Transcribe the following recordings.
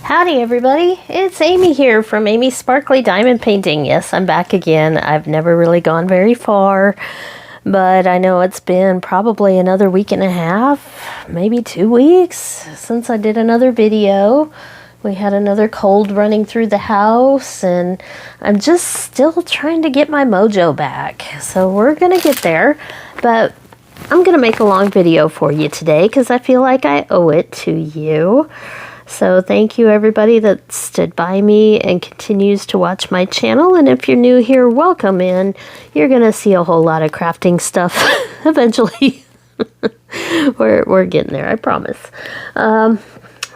Howdy everybody, it's Amy here from Amy's Sparkly Diamond Painting. Yes, I'm back again. I've never really gone very far, but I know it's been probably another week and a half, maybe 2 weeks since I did another video. We had another cold running through the house and I'm just still trying to get my mojo back. So we're gonna get there, but I'm gonna make a long video for you today because I feel like I owe it to you. So thank you everybody that stood by me and continues to watch my channel. And if you're new here, welcome in. You're going to see a whole lot of crafting stuff eventually. We're getting there, I promise.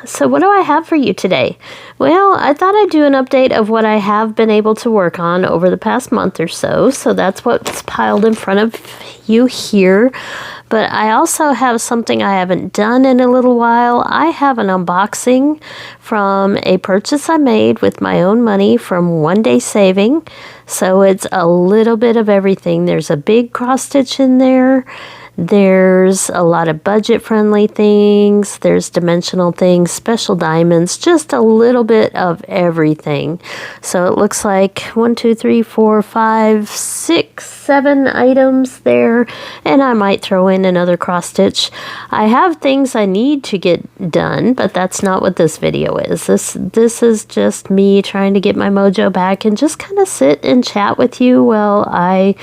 So what do I have for you today? Well, I thought I'd do an update of what I have been able to work on over the past month or so. So that's what's piled in front of you here. But I also have something I haven't done in a little while. I have an unboxing from a purchase I made with my own money from One Day Saving. So it's a little bit of everything. There's a big cross stitch in there. There's a lot of budget-friendly things. There's dimensional things, special diamonds, just a little bit of everything. So it looks like 1, 2, 3, 4, 5, 6, 7 items there. And I might throw in another cross stitch. I have things I need to get done, but that's not what this video is. This is just me trying to get my mojo back and just kind of sit and chat with you while I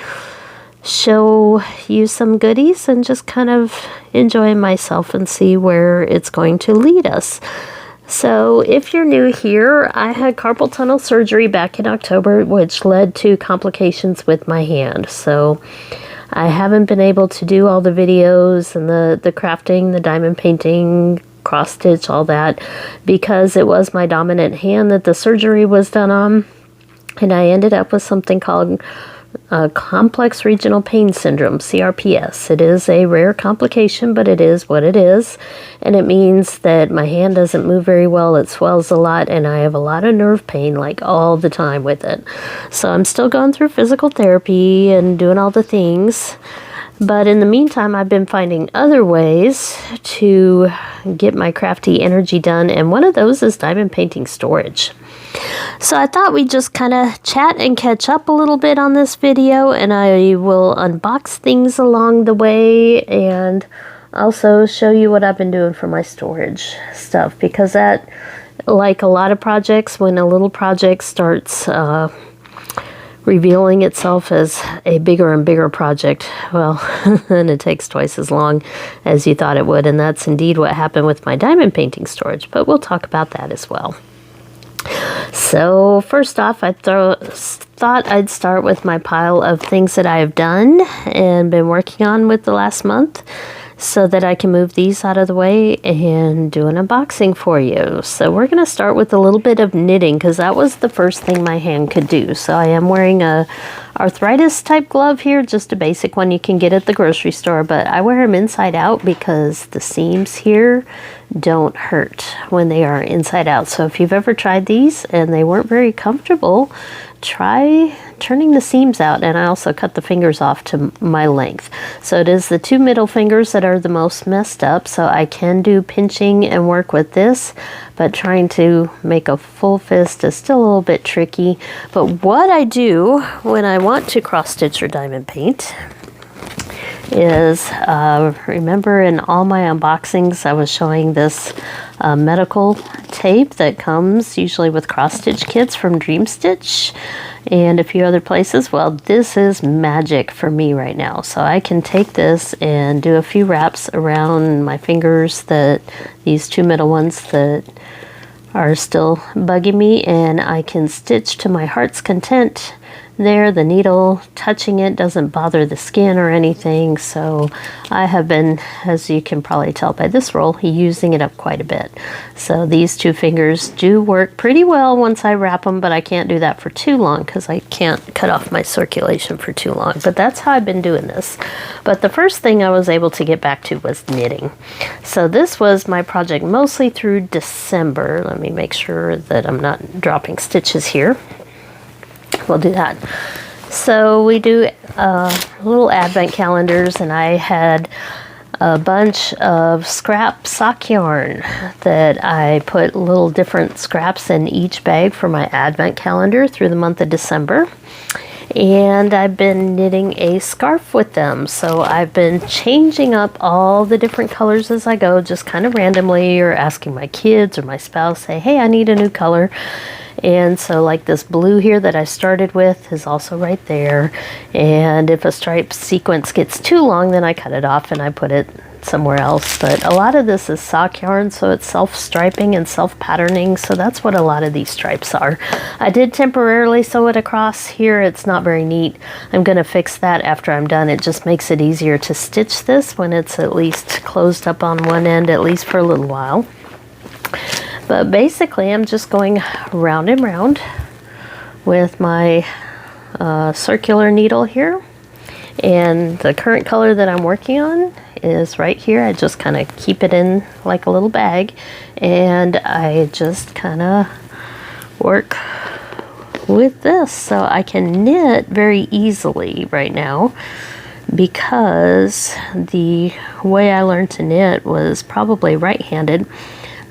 show you some goodies and just kind of enjoy myself and see where it's going to lead us. So if you're new here, I had carpal tunnel surgery back in October, which led to complications with my hand. So I haven't been able to do all the videos and the crafting, the diamond painting, cross stitch, all that, because it was my dominant hand that the surgery was done on. And I ended up with something called complex regional pain syndrome, CRPS. It is a rare complication, but it is what it is. And it means that my hand doesn't move very well. It swells a lot, and I have a lot of nerve pain, like all the time with it. So I'm still going through physical therapy and doing all the things. But in the meantime, I've been finding other ways to get my crafty energy done. And one of those is diamond painting storage. So I thought we'd just kind of chat and catch up a little bit on this video, and I will unbox things along the way and also show you what I've been doing for my storage stuff, because that, like a lot of projects, when a little project starts revealing itself as a bigger and bigger project, well, then it takes twice as long as you thought it would, and that's indeed what happened with my diamond painting storage, but we'll talk about that as well. So first off, I thought I'd start with my pile of things that I have done and been working on with the last month, so that I can move these out of the way and do an unboxing for you. So we're going to start with a little bit of knitting, because that was the first thing my hand could do. So I am wearing a arthritis type glove here, just a basic one you can get at the grocery store, but I wear them inside out because the seams here don't hurt when they are inside out. So if you've ever tried these and they weren't very comfortable, try turning the seams out. And I also cut the fingers off to my length. So it is the 2 middle fingers that are the most messed up. So I can do pinching and work with this, but trying to make a full fist is still a little bit tricky. But what I do when I want to cross stitch or diamond paint is, remember in all my unboxings I was showing this medical tape that comes usually with cross stitch kits from Dream Stitch and a few other places. Well, this is magic for me right now. So I can take this and do a few wraps around my fingers, that these 2 middle ones that are still bugging me, and I can stitch to my heart's content there. The needle touching it doesn't bother the skin or anything. So I have been, as you can probably tell by this roll, using it up quite a bit. So these 2 fingers do work pretty well once I wrap them, but I can't do that for too long because I can't cut off my circulation for too long. But that's how I've been doing this. But the first thing I was able to get back to was knitting. So this was my project mostly through December. Let me make sure that I'm not dropping stitches here. We'll do that. So we do little advent calendars, and I had a bunch of scrap sock yarn that I put little different scraps in each bag for my advent calendar through the month of December. And I've been knitting a scarf with them. So I've been changing up all the different colors as I go, just kind of randomly, or asking my kids or my spouse, say, hey, I need a new color. And so like this blue here that I started with is also right there. And if a stripe sequence gets too long, then I cut it off and I put it somewhere else. But a lot of this is sock yarn, so it's self-striping and self-patterning. So that's what a lot of these stripes are. I did temporarily sew it across here. It's not very neat. I'm going to fix that after I'm done. It just makes it easier to stitch this when it's at least closed up on one end, at least for a little while. But basically, I'm just going round and round with my circular needle here. And the current color that I'm working on is right here. I just kind of keep it in like a little bag. And I just kind of work with this. So I can knit very easily right now, because the way I learned to knit was probably right-handed.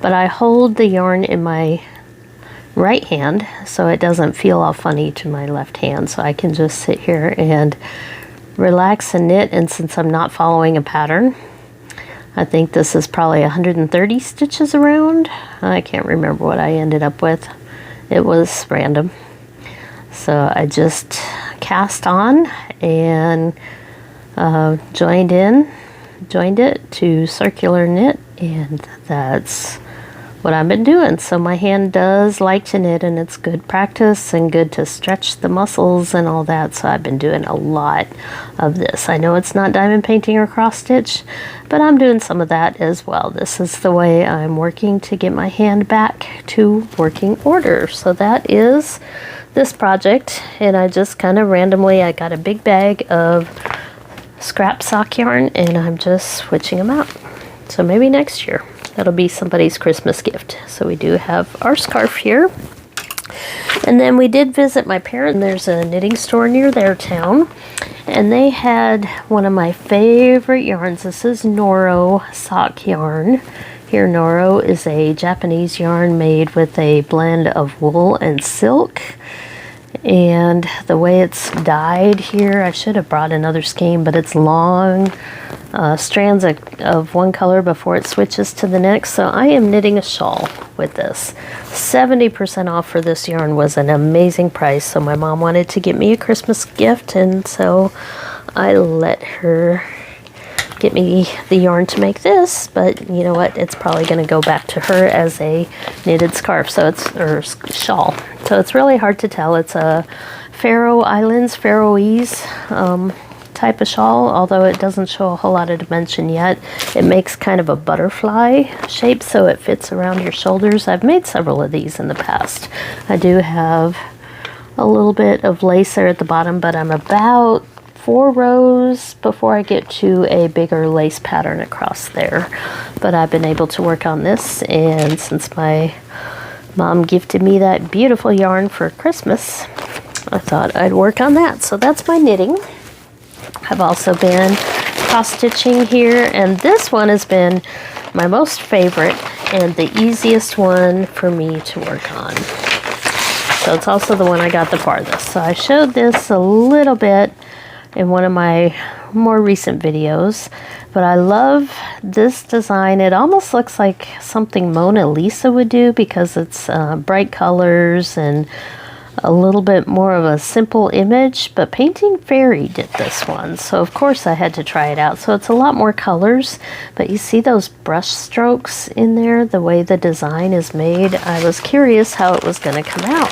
But I hold the yarn in my right hand so it doesn't feel all funny to my left hand. So I can just sit here and relax and knit. And since I'm not following a pattern, I think this is probably 130 stitches around. I can't remember what I ended up with. It was random. So I just cast on and joined it to circular knit, and that's what I've been doing. So my hand does like to knit, and it's good practice and good to stretch the muscles and all that. So I've been doing a lot of this. I know it's not diamond painting or cross stitch, but I'm doing some of that as well. This is the way I'm working to get my hand back to working order. So that is this project, and I just kind of randomly, I got a big bag of scrap sock yarn and I'm just switching them out. So maybe next year that'll be somebody's Christmas gift. So we do have our scarf here. And then we did visit my parents. There's a knitting store near their town, and they had one of my favorite yarns. This is Noro sock yarn. Here, Noro is a Japanese yarn made with a blend of wool and silk. And the way it's dyed here, I should have brought another skein, but it's long strands of one color before it switches to the next. So I am knitting a shawl with this. 70% off for this yarn was an amazing price. So my mom wanted to get me a Christmas gift, and so I let her get me the yarn to make this. But you know what? It's probably going to go back to her as a knitted scarf, so it's, or shawl. So it's really hard to tell. It's a Faroe Islands, Faroese type of shawl, although it doesn't show a whole lot of dimension yet. It makes kind of a butterfly shape, so it fits around your shoulders. I've made several of these in the past. I do have a little bit of lace there at the bottom, but I'm about 4 rows before I get to a bigger lace pattern across there. But I've been able to work on this, and since my mom gifted me that beautiful yarn for Christmas, I thought I'd work on that. So that's my knitting. I've also been cross stitching here, and this one has been my most favorite and the easiest one for me to work on. So it's also the one I got the farthest. So I showed this a little bit in one of my more recent videos, but I love this design. It almost looks like something Mona Lisa would do, because it's bright colors and a little bit more of a simple image, but Painting Fairy did this one, so of course I had to try it out. So it's a lot more colors, but you see those brush strokes in there, the way the design is made. I was curious how it was going to come out.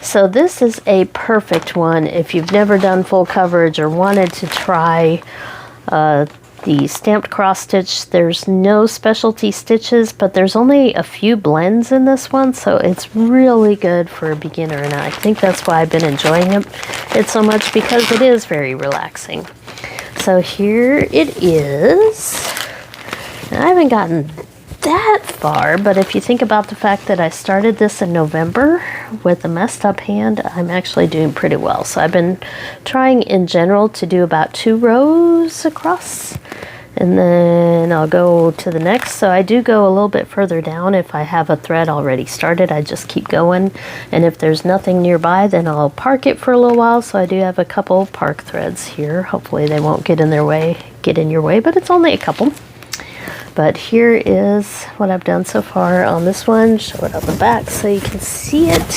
So this is a perfect one if you've never done full coverage or wanted to try the stamped cross stitch. There's no specialty stitches, but there's only a few blends in this one, so it's really good for a beginner, and I think that's why I've been enjoying it so much, because it is very relaxing. So here it is. I haven't gotten that far, but if you think about the fact that I started this in November with a messed up hand, I'm actually doing pretty well. So I've been trying in general to do about 2 rows across, And then I'll go to the next. So I do go a little bit further down. If I have a thread already started, I just keep going. And if there's nothing nearby, then I'll park it for a little while. So I do have a couple park threads here. Hopefully they won't get in your way, but it's only a couple. But here is what I've done so far on this one. Show it on the back so you can see it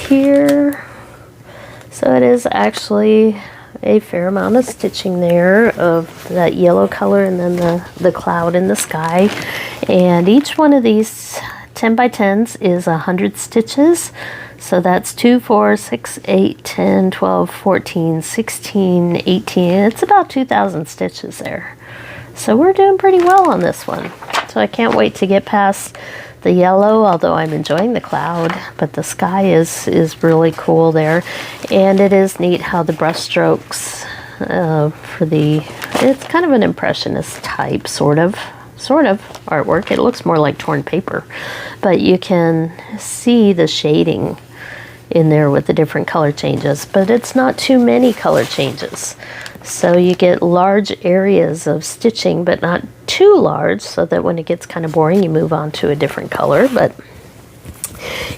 here. So it is actually a fair amount of stitching there of that yellow color and then the cloud in the sky. And each one of these 10 by 10s is 100 stitches. So that's 2, 4, 6, 8, 10, 12, 14, 16, 18. It's about 2,000 stitches there. So we're doing pretty well on this one. So I can't wait to get past the yellow, although I'm enjoying the cloud, but the sky is really cool there. And it is neat how the brush strokes it's kind of an impressionist type sort of artwork. It looks more like torn paper, but you can see the shading in there with the different color changes, but it's not too many color changes. So you get large areas of stitching, but not too large, so that when it gets kind of boring, you move on to a different color. But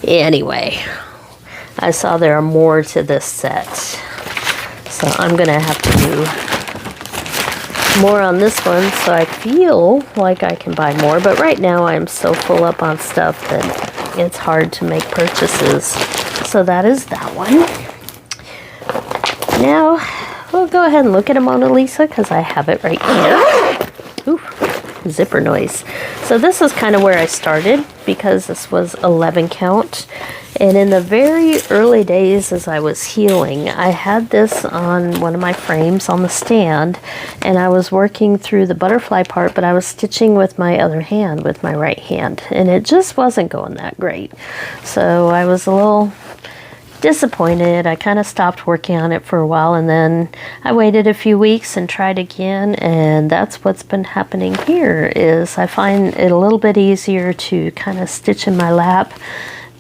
anyway, I saw there are more to this set. So I'm going to have to do more on this one, so I feel like I can buy more. But right now I'm so full up on stuff that it's hard to make purchases. So that is that one. Now, we'll go ahead and look at a Mona Lisa because I have it right here. Ooh, zipper noise. So this is kind of where I started because this was 11 count. And in the very early days as I was healing, I had this on one of my frames on the stand, and I was working through the butterfly part, but I was stitching with my other hand, with my right hand, and it just wasn't going that great. So I was a little disappointed. I kind of stopped working on it for a while, and then I waited a few weeks and tried again, and that's what's been happening here. Is I find it a little bit easier to kind of stitch in my lap.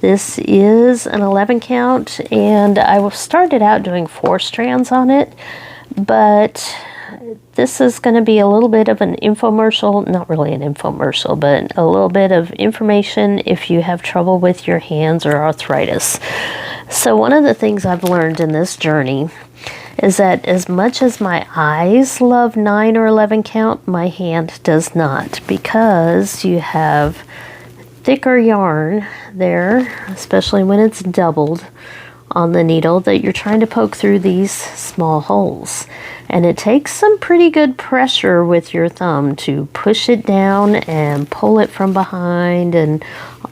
This is an 11 count, and I started out doing 4 strands on it, but this is going to be a little bit of an infomercial, not really an infomercial, but a little bit of information if you have trouble with your hands or arthritis. So one of the things I've learned in this journey is that as much as my eyes love 9 or 11 count, my hand does not, because you have thicker yarn there, especially when it's doubled on the needle, that you're trying to poke through these small holes. And it takes some pretty good pressure with your thumb to push it down and pull it from behind and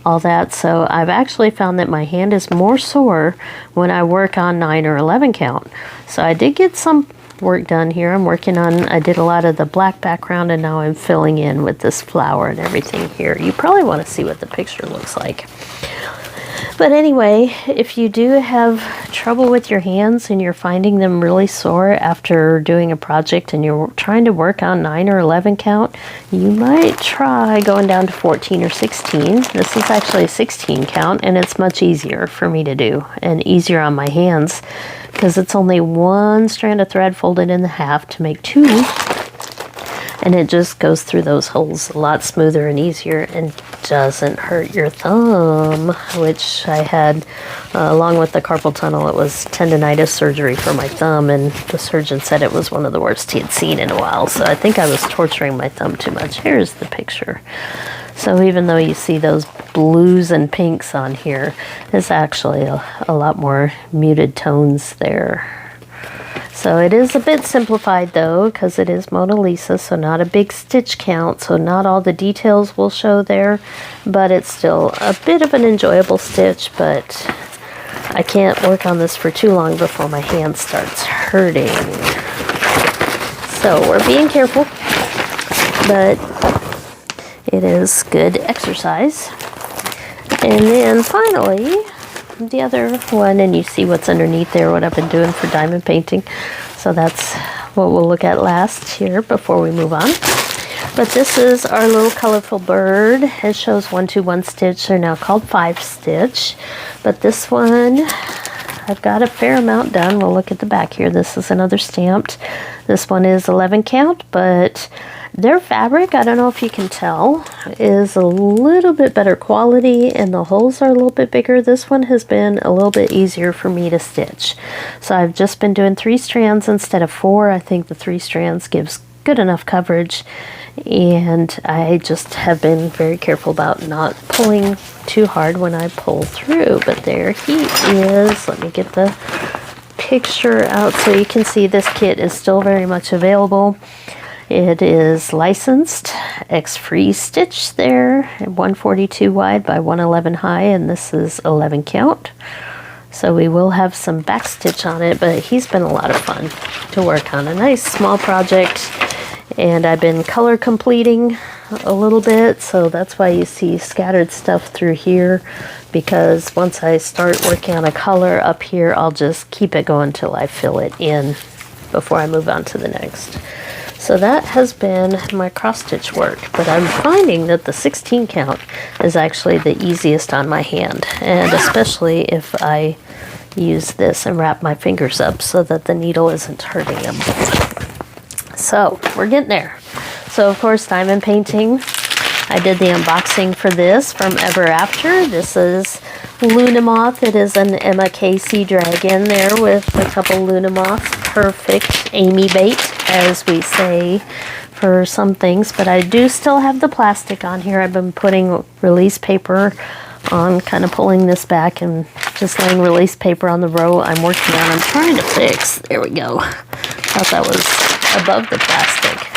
all that. So I've actually found that my hand is more sore when I work on 9 or 11 count. So I did get some work done here. I did a lot of the black background, and now I'm filling in with this flower and everything here. You probably want to see what the picture looks like. But anyway, if you do have trouble with your hands and you're finding them really sore after doing a project and you're trying to work on 9 or 11 count, you might try going down to 14 or 16. This is actually a 16 count, and it's much easier for me to do and easier on my hands because it's only 1 strand of thread folded in the half to make 2. And it just goes through those holes a lot smoother and easier and doesn't hurt your thumb, which I had, along with the carpal tunnel, it was tendonitis surgery for my thumb, and the surgeon said it was one of the worst he had seen in a while, so I think I was torturing my thumb too much. Here's the picture. So even though you see those blues and pinks on here, there's actually a lot more muted tones there. So it is a bit simplified though, because it is Mona Lisa, so not a big stitch count, so not all the details will show there, but it's still a bit of an enjoyable stitch. But I can't work on this for too long before my hand starts hurting. So we're being careful, but it is good exercise. And then finally, the other one, and you see what's underneath there, what I've been doing for diamond painting. So that's what we'll look at last here before we move on. But this is our little colorful bird. It shows 1, 2, 1 stitch. They're now called 5 stitch. But this one I've got a fair amount done. We'll look at the back here. This is another stamped. This one is 11 count, but their fabric, I don't know if you can tell, is a little bit better quality and the holes are a little bit bigger. This one has been a little bit easier for me to stitch. So I've just been doing 3 strands instead of 4. I think the 3 strands gives good enough coverage, and I just have been very careful about not pulling too hard when I pull through. But there he is. Let me get the picture out so you can see this kit is still very much available. It is licensed, X-Free stitch there, 142 wide by 111 high, and this is 11 count. So we will have some back stitch on it, but he's been a lot of fun to work on. A nice small project, and I've been color completing a little bit, so that's why you see scattered stuff through here, because once I start working on a color up here, I'll just keep it going till I fill it in before I move on to the next. So that has been my cross stitch work, but I'm finding that the 16 count is actually the easiest on my hand, and especially if I use this and wrap my fingers up so that the needle isn't hurting them. So we're getting there. So of course, diamond painting. I did the unboxing for this from Ever After. This is Lunamoth. It is an Emma Casey dragon there with a couple Lunamoths. Perfect Amy bait, as we say for some things. But I do still have the plastic on here. I've been putting release paper on, kind of pulling this back and just laying release paper on the row I'm working on. I'm trying to fix. There we go. Thought that was above the plastic.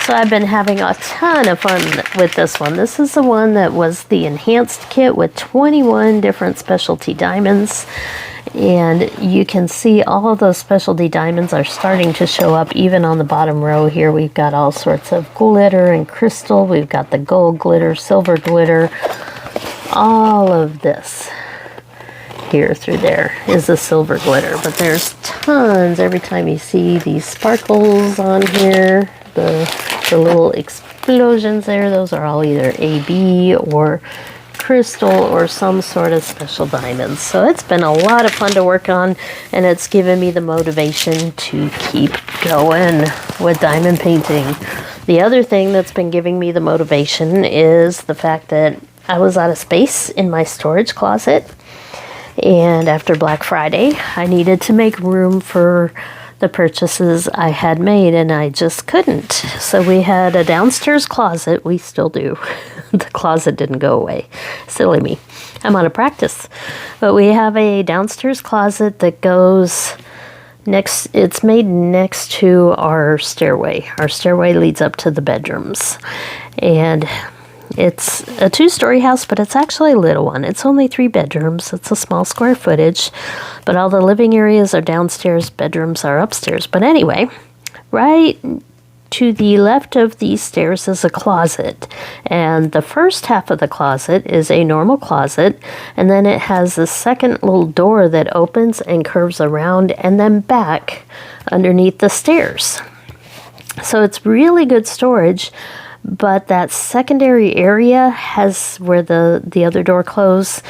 So I've been having a ton of fun with this one. This is the one that was the enhanced kit with 21 different specialty diamonds. And you can see all of those specialty diamonds are starting to show up even on the bottom row here. We've got all sorts of glitter and crystal. We've got the gold glitter, silver glitter. All of this here through there is the silver glitter. But there's tons every time you see these sparkles on here. The little explosions there, those are all either AB or crystal or some sort of special diamonds. So it's been a lot of fun to work on, and it's given me the motivation to keep going with diamond painting. The other thing that's been giving me the motivation is the fact that I was out of space in my storage closet, and after Black Friday I needed to make room for the purchases I had made, and I just couldn't. So we had a downstairs closet. We still do. The closet didn't go away. Silly me. I'm out of practice. But we have a downstairs closet that goes next. It's made next to our stairway. Our stairway leads up to the bedrooms. And it's a 2-story house, but it's actually a little one. It's only 3 bedrooms. It's a small square footage, but all the living areas are downstairs, bedrooms are upstairs. But anyway, right to the left of these stairs is a closet, and the first half of the closet is a normal closet, and then it has a second little door that opens and curves around and then back underneath the stairs. So it's really good storage. But that secondary area has where the other door closes.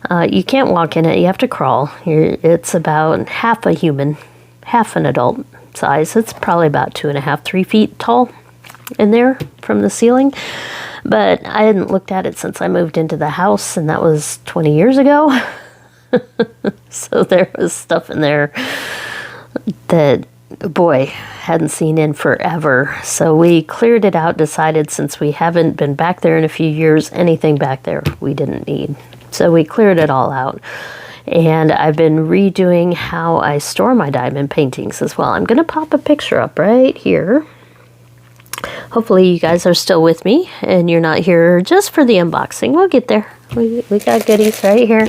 You can't walk in it. You have to crawl. It's about half a human, half an adult size. It's probably about 2.5, 3 feet tall in there from the ceiling. But I hadn't looked at it since I moved into the house, and that was 20 years ago. So there was stuff in there that, boy, hadn't seen in forever. So we cleared it out, decided since we haven't been back there in a few years, anything back there we didn't need. So we cleared it all out. And I've been redoing how I store my diamond paintings as well. I'm going to pop a picture up right here. Hopefully you guys are still with me and you're not here just for the unboxing. We'll get there. We got goodies right here.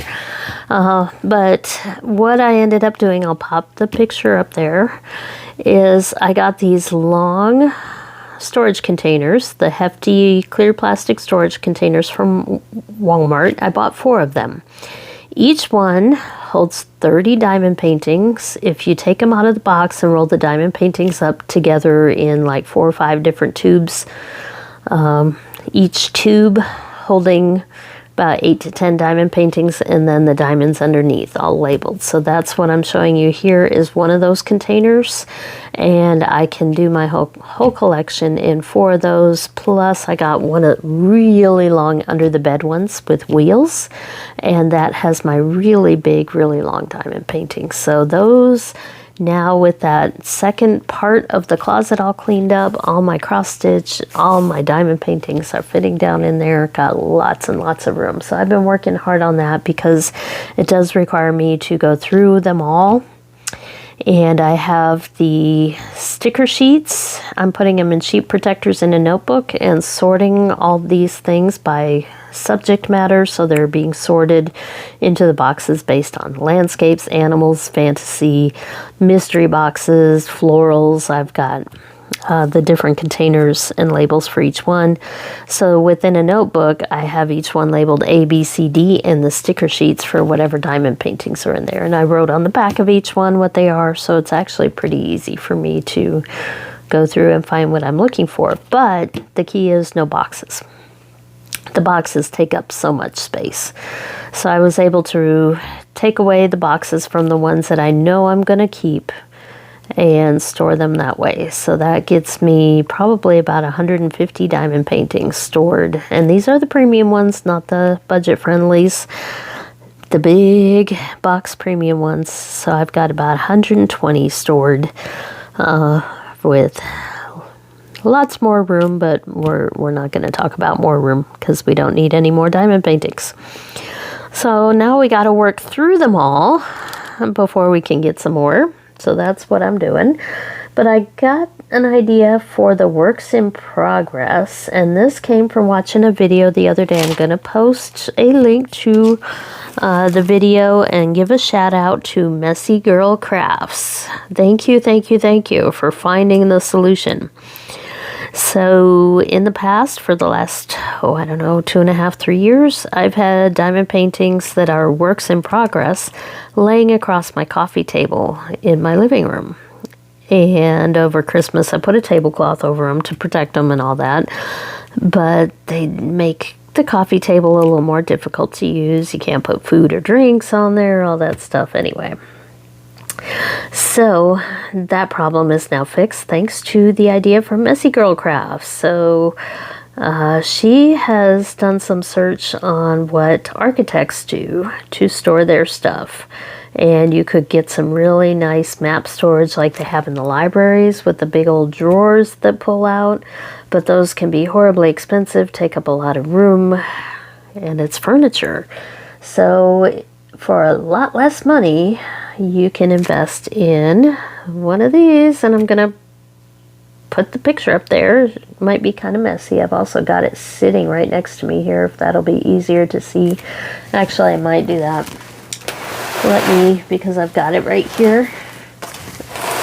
But what I ended up doing, I'll pop the picture up there, is I got these long storage containers, the hefty clear plastic storage containers from Walmart. I bought 4 of them. Each one holds 30 diamond paintings. If you take them out of the box and roll the diamond paintings up together in like 4 or 5 different tubes, each tube holding about 8 to 10 diamond paintings, and then the diamonds underneath all labeled. So that's what I'm showing you here is one of those containers, and I can do my whole collection in 4 of those. Plus I got one of really long under the bed ones with wheels, and that has my really big, really long diamond paintings. So those, now with that second part of the closet all cleaned up, all my cross stitch, all my diamond paintings are fitting down in there. Got lots and lots of room. So I've been working hard on that because it does require me to go through them all. And I have the sticker sheets. I'm putting them in sheet protectors in a notebook and sorting all these things by subject matter. So they're being sorted into the boxes based on landscapes, animals, fantasy, mystery boxes, florals. I've got the different containers and labels for each one. So within a notebook, I have each one labeled A, B, C, D, and the sticker sheets for whatever diamond paintings are in there. And I wrote on the back of each one what they are, so it's actually pretty easy for me to go through and find what I'm looking for. But the key is no boxes. The boxes take up so much space. So I was able to take away the boxes from the ones that I know I'm going to keep and store them that way. So that gets me probably about 150 diamond paintings stored. And these are the premium ones, not the budget friendlies. The big box premium ones. So I've got about 120 stored with lots more room, but we're not going to talk about more room because we don't need any more diamond paintings. So now we got to work through them all before we can get some more. So that's what I'm doing. But I got an idea for the works in progress, and this came from watching a video the other day. I'm going to post a link to the video and give a shout out to Messy Girl Crafts. Thank you, thank you, thank you for finding the solution. So in the past, for the last, 2.5, 3 years, I've had diamond paintings that are works in progress laying across my coffee table in my living room. And over Christmas, I put a tablecloth over them to protect them and all that. But they make the coffee table a little more difficult to use. You can't put food or drinks on there, all that stuff anyway. So that problem is now fixed thanks to the idea from Messy Girl Crafts. So she has done some search on what architects do to store their stuff. And you could get some really nice map storage like they have in the libraries with the big old drawers that pull out. But those can be horribly expensive, take up a lot of room, and it's furniture. So for a lot less money, you can invest in one of these, and I'm going to put the picture up there. It might be kind of messy. I've also got it sitting right next to me here, if that'll be easier to see. Actually, I might do that. Because I've got it right here,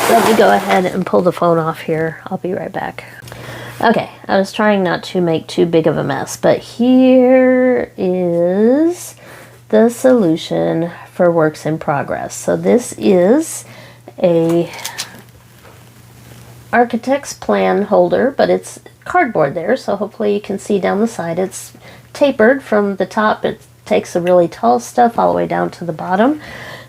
let me go ahead and pull the phone off here. I'll be right back. Okay, I was trying not to make too big of a mess, but here is the solution for works in progress. So this is a architect's plan holder, but it's cardboard there, so hopefully you can see down the side. It's tapered from the top. It takes the really tall stuff all the way down to the bottom.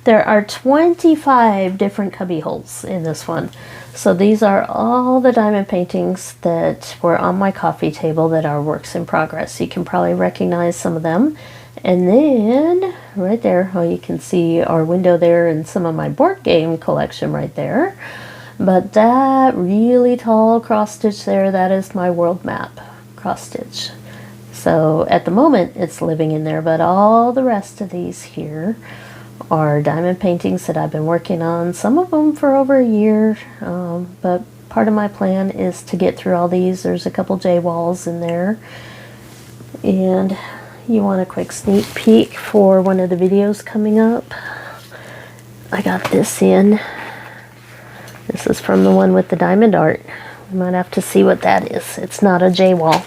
There are 25 different cubby holes in this one. So these are all the diamond paintings that were on my coffee table that are works in progress. You can probably recognize some of them. And then right there, you can see our window there and some of my board game collection right there. But that really tall cross stitch there, that is my world map cross stitch. So at the moment it's living in there, but all the rest of these here are diamond paintings that I've been working on, some of them for over a year, but part of my plan is to get through all these. There's a couple J walls in there, and you want a quick sneak peek for one of the videos coming up. I got this in. This is from the one with the diamond art. You might have to see what that is. It's not a J wall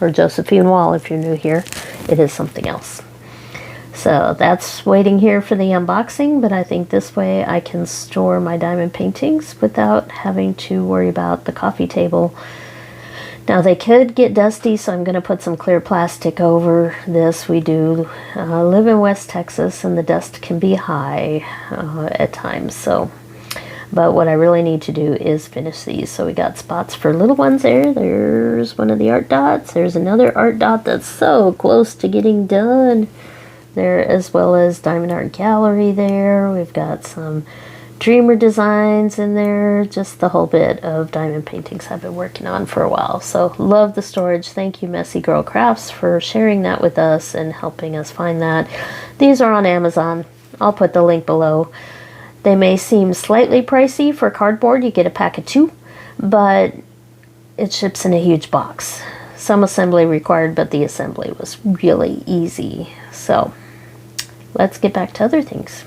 or Josephine wall if you're new here. It is something else. So that's waiting here for the unboxing, but I think this way I can store my diamond paintings without having to worry about the coffee table Now they could get dusty, so I'm going to put some clear plastic over this. We do live in West Texas, and the dust can be high at times. So, but what I really need to do is finish these. So we got spots for little ones there. There's one of the art dots. There's another art dot that's so close to getting done there, as well as Diamond Art Gallery there. We've got some Dreamer designs in there, just the whole bit of diamond paintings I've been working on for a while. So love the storage. Thank you, Messy Girl Crafts, for sharing that with us and helping us find that. These are on Amazon. I'll put the link below. They may seem slightly pricey for cardboard. You get a pack of 2, but it ships in a huge box. Some assembly required, but the assembly was really easy. So let's get back to other things.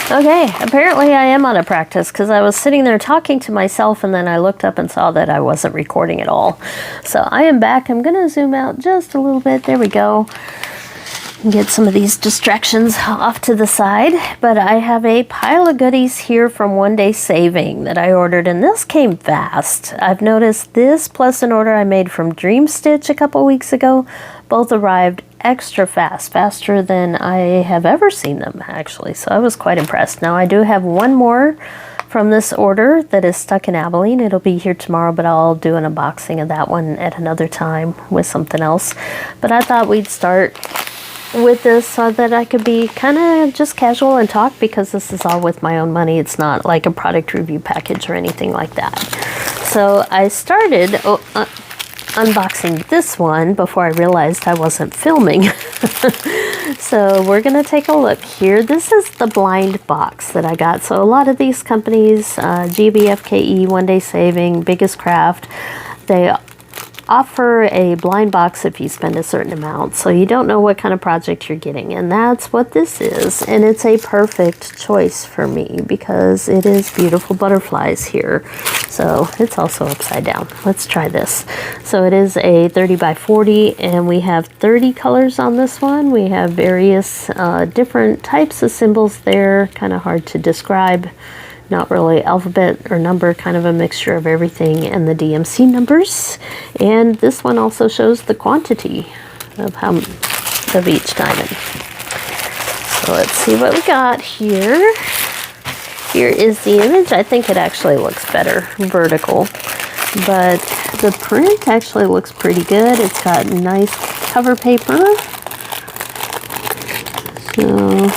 Okay, apparently I am out of practice because I was sitting there talking to myself, and then I looked up and saw that I wasn't recording at all. So I am back. I'm going to zoom out just a little bit. There we go. Get some of these distractions off to the side. But I have a pile of goodies here from One Day Saving that I ordered, and this came fast. I've noticed this plus an order I made from Dream Stitch a couple weeks ago both arrived extra fast, faster than I have ever seen them, actually. So I was quite impressed. Now I do have one more from this order that is stuck in Abilene. It'll be here tomorrow, but I'll do an unboxing of that one at another time with something else. But I thought we'd start with this so that I could be kind of just casual and talk, because this is all with my own money. It's not like a product review package or anything like that. So I started unboxing this one before I realized I wasn't filming. So we're gonna take a look here. This is the blind box that I got. So a lot of these companies, GBFKE, One Day Saving, Biggest Craft, they offer a blind box if you spend a certain amount, so you don't know what kind of project you're getting, and that's what this is. And it's a perfect choice for me because it is beautiful butterflies here. So it's also upside down. Let's try this. So it is a 30 by 40, and we have 30 colors on this one. We have various different types of symbols there, kind of hard to describe. Not really alphabet or number, kind of a mixture of everything, and the DMC numbers. And this one also shows the quantity of each diamond. So let's see what we got here. Here is the image. I think it actually looks better vertical, but the print actually looks pretty good. It's got nice cover paper. So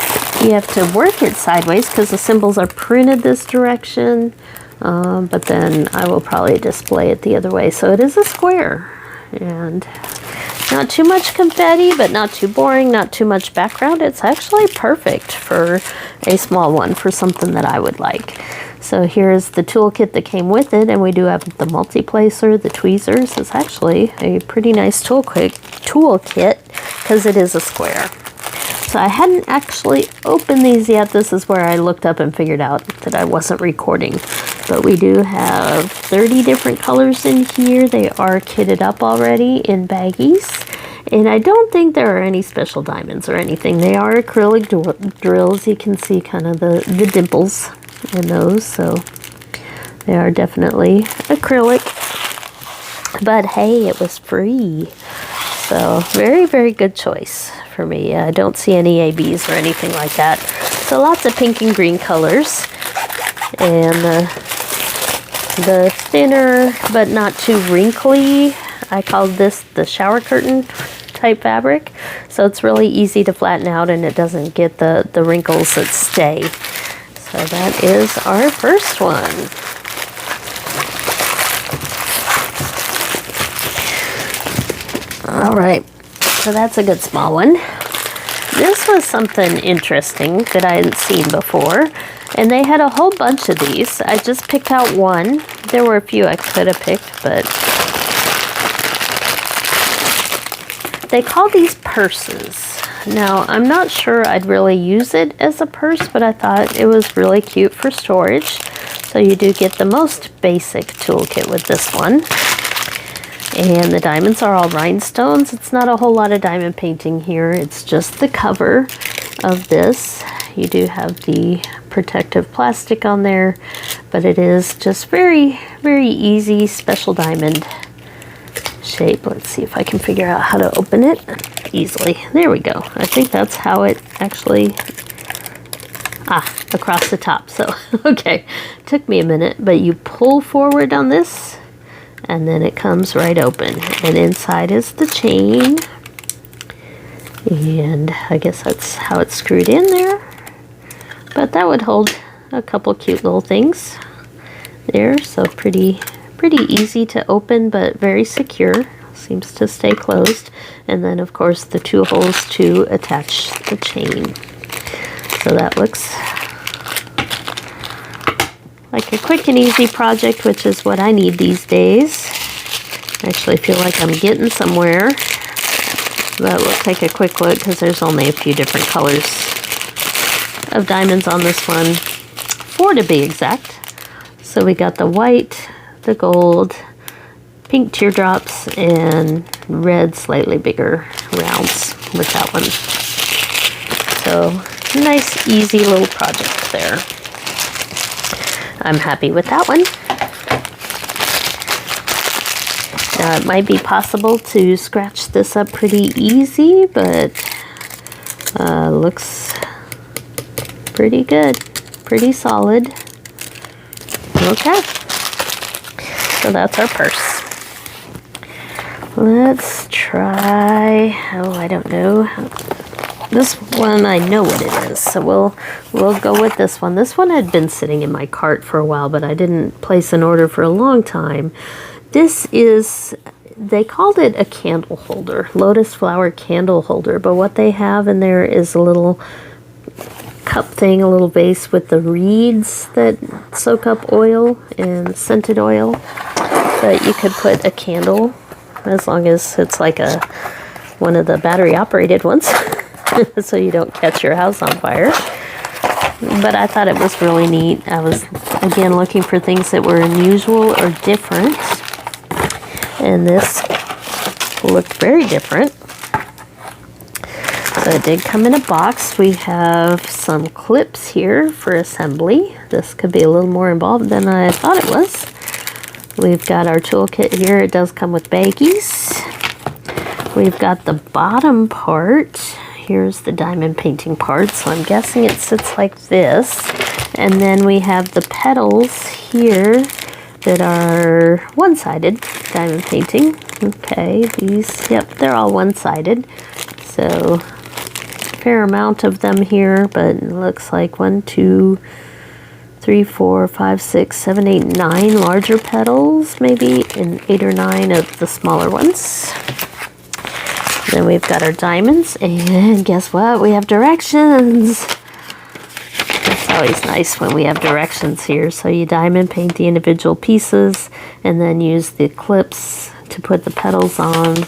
you have to work it sideways because the symbols are printed this direction, but then I will probably display it the other way. So it is a square, and not too much confetti, but not too boring, not too much background. It's actually perfect for a small one, for something that I would like. So here's the toolkit that came with it, and we do have the multi-placer, the tweezers. It's actually a pretty nice toolkit because it is a square. So I hadn't actually opened these yet. This is where I looked up and figured out that I wasn't recording. But we do have 30 different colors in here. They are kitted up already in baggies. And I don't think there are any special diamonds or anything. They are acrylic drills. You can see kind of the dimples in those. So they are definitely acrylic. But hey, it was free. So very, very good choice for me. I don't see any ABs or anything like that. So lots of pink and green colors. And the thinner but not too wrinkly, I call this the shower curtain type fabric. So it's really easy to flatten out, and it doesn't get the wrinkles that stay. So that is our first one. All right, so that's a good small one. This was something interesting that I hadn't seen before, and they had a whole bunch of these. I just picked out one. There were a few I could have picked, but they call these purses. Now, I'm not sure I'd really use it as a purse, but I thought it was really cute for storage. So you do get the most basic toolkit with this one. And the diamonds are all rhinestones. It's not a whole lot of diamond painting here. It's just the cover of this. You do have the protective plastic on there, but it is just very, very easy special diamond shape. Let's see if I can figure out how to open it easily. There we go. I think that's how it actually, across the top. So, okay, took me a minute, but you pull forward on this and then it comes right open. And inside is the chain. And I guess that's how it's screwed in there. But that would hold a couple cute little things there. So pretty easy to open, but very secure. Seems to stay closed. And then of course the 2 holes to attach the chain. So that looks like a quick and easy project, which is what I need these days. I actually feel like I'm getting somewhere. But we'll take a quick look because there's only a few different colors of diamonds on this one, 4 to be exact. So we got the white, the gold, pink teardrops, and red slightly bigger rounds with that one. So nice easy little project there. I'm happy with that one. Now it might be possible to scratch this up pretty easy, but looks pretty good, pretty solid. Okay, so that's our purse. Let's try, I don't know. This one, I know what it is, so we'll go with this one. This one had been sitting in my cart for a while, but I didn't place an order for a long time. This is, they called it a candle holder, lotus flower candle holder, but what they have in there is a little cup thing, a little vase with the reeds that soak up oil and scented oil. But you could put a candle, as long as it's like one of the battery operated ones, so you don't catch your house on fire. But I thought it was really neat. I was, again, looking for things that were unusual or different. And this looked very different. So it did come in a box. We have some clips here for assembly. This could be a little more involved than I thought it was. We've got our toolkit here. It does come with baggies. We've got the bottom part. Here's the diamond painting part. So I'm guessing it sits like this. And then we have the petals here that are one-sided diamond painting. Okay, these, yep, they're all one-sided. So fair amount of them here, but it looks like 1, 2, 3, 4, 5, 6, 7, 8, 9 larger petals, maybe, and 8 or 9 of the smaller ones. Then we've got our diamonds, and guess what? We have directions. It's always nice when we have directions here. So you diamond paint the individual pieces and then use the clips to put the petals on.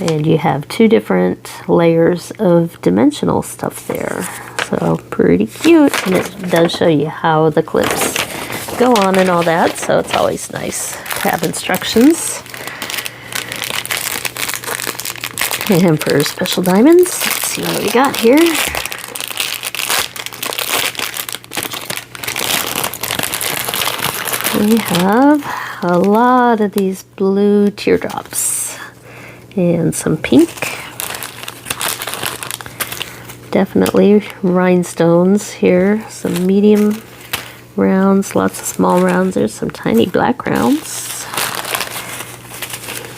And you have 2 different layers of dimensional stuff there. So pretty cute. And it does show you how the clips go on and all that. So it's always nice to have instructions. And for special diamonds, let's see what we got here. We have a lot of these blue teardrops and some pink. Definitely rhinestones here. Some medium rounds, lots of small rounds. There's some tiny black rounds.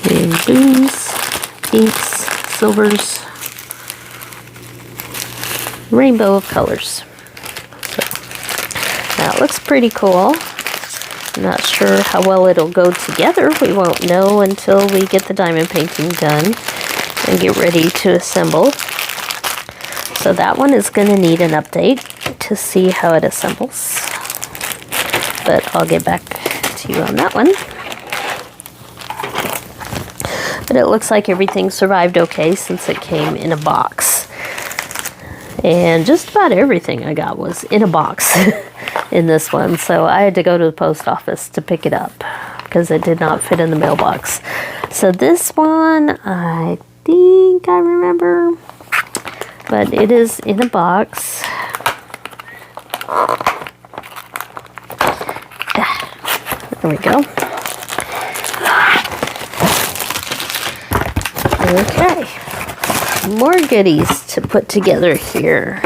And blues, pinks, silvers, rainbow of colors. So that looks pretty cool. I'm not sure how well it'll go together. We won't know until we get the diamond painting done and get ready to assemble. So that one is going to need an update to see how it assembles. But I'll get back to you on that one. But it looks like everything survived okay since it came in a box. And just about everything I got was in a box in this one. So I had to go to the post office to pick it up because it did not fit in the mailbox. So this one, I think I remember, but it is in a box. There we go. more goodies to put together here.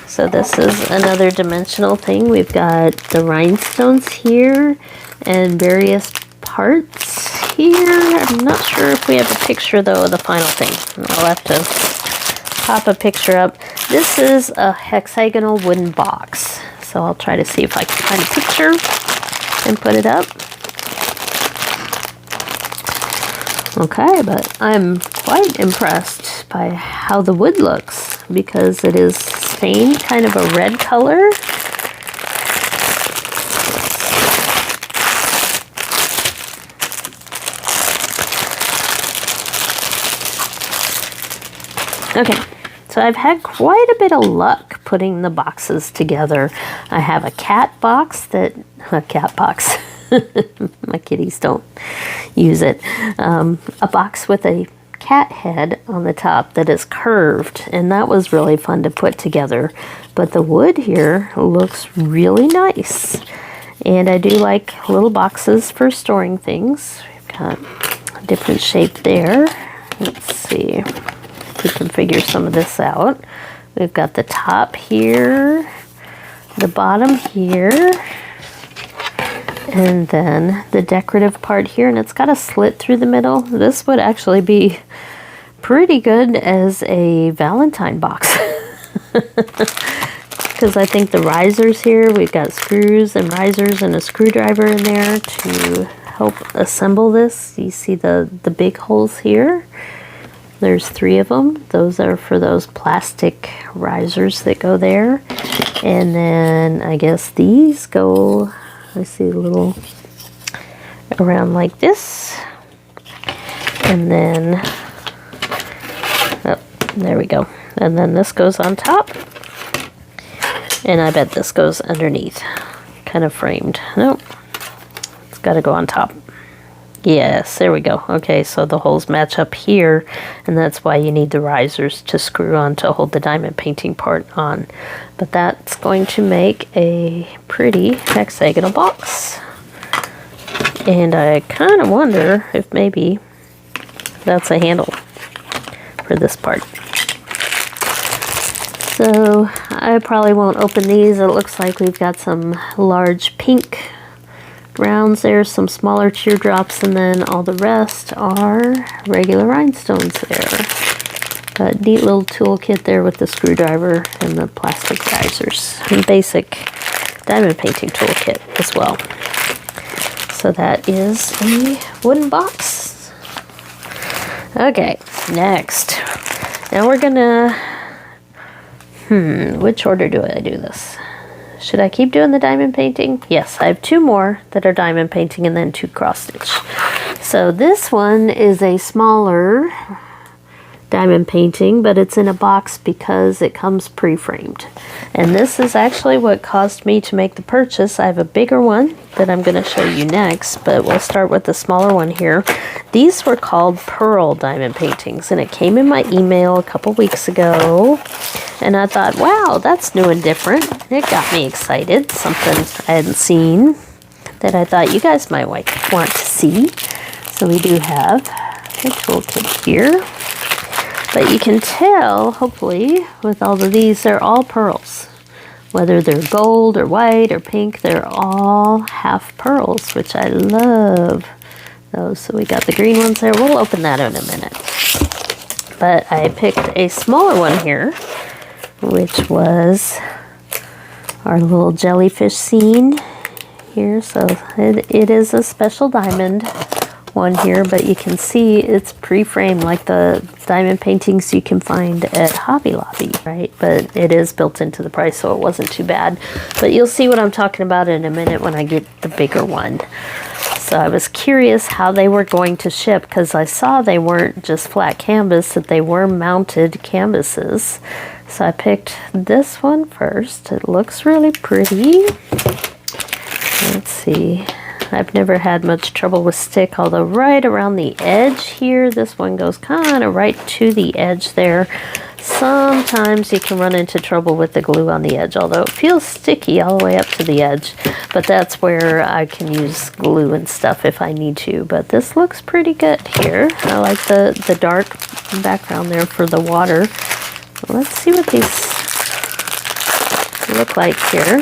So this is another dimensional thing. We've got the rhinestones here and various parts here. I'm not sure if we have a picture though of the final thing. I'll have to pop a picture up. This is a hexagonal wooden box. So I'll try to see if I can find a picture and put it up. Okay, but I'm quite impressed by how the wood looks because it is stained kind of a red color. Okay, so I've had quite a bit of luck putting the boxes together. I have a cat box my kitties don't use it. A box with a cat head on the top that is curved, and that was really fun to put together. But the wood here looks really nice. And I do like little boxes for storing things. We've got a different shape there. Let's see if we can figure some of this out. We've got the top here, the bottom here, and then the decorative part here, and it's got a slit through the middle. This would actually be pretty good as a Valentine box. Because I think the risers here, we've got screws and risers and a screwdriver in there to help assemble this. You see the big holes here? There's 3 of them. Those are for those plastic risers that go there. And then I guess these go, I see a little around like this. And then, oh, there we go. And then this goes on top. And I bet this goes underneath, kind of framed. Nope, it's got to go on top. Yes, there we go. Okay, so the holes match up here, and that's why you need the risers to screw on to hold the diamond painting part on. But that's going to make a pretty hexagonal box. And I kind of wonder if maybe that's a handle for this part. So I probably won't open these. It looks like we've got some large pink rounds there, some smaller teardrops, and then all the rest are regular rhinestones there. A neat little toolkit there with the screwdriver and the plastic risers. And basic diamond painting toolkit as well. So that is a wooden box. Okay, next. Now we're gonna... which order do I do this? Should I keep doing the diamond painting? Yes, I have 2 more that are diamond painting and then 2 cross stitch. So this one is a smaller diamond painting, but it's in a box because it comes pre-framed. And this is actually what caused me to make the purchase. I have a bigger one that I'm going to show you next, but we'll start with the smaller one here. These were called Pearl diamond paintings, and it came in my email a couple weeks ago. And I thought, wow, that's new and different. It got me excited. Something I hadn't seen that I thought you guys might want to see. So we do have a toolkit here. But you can tell, hopefully, with all of these, they're all pearls. Whether they're gold or white or pink, they're all half pearls, which I love those. So we got the green ones there. We'll open that in a minute. But I picked a smaller one here, which was our little jellyfish scene here. So it is a special diamond one here, but you can see it's pre-framed like the diamond paintings you can find at Hobby Lobby, right? But it is built into the price, so it wasn't too bad. But you'll see what I'm talking about in a minute when I get the bigger one. So I was curious how they were going to ship, because I saw they weren't just flat canvas, that they were mounted canvases. So I picked this one first. It looks really pretty. Let's see. I've never had much trouble with stick, although right around the edge here, this one goes kind of right to the edge there. Sometimes you can run into trouble with the glue on the edge, although it feels sticky all the way up to the edge. But that's where I can use glue and stuff if I need to. But this looks pretty good here. I like the dark background there for the water. Let's see what these look like here.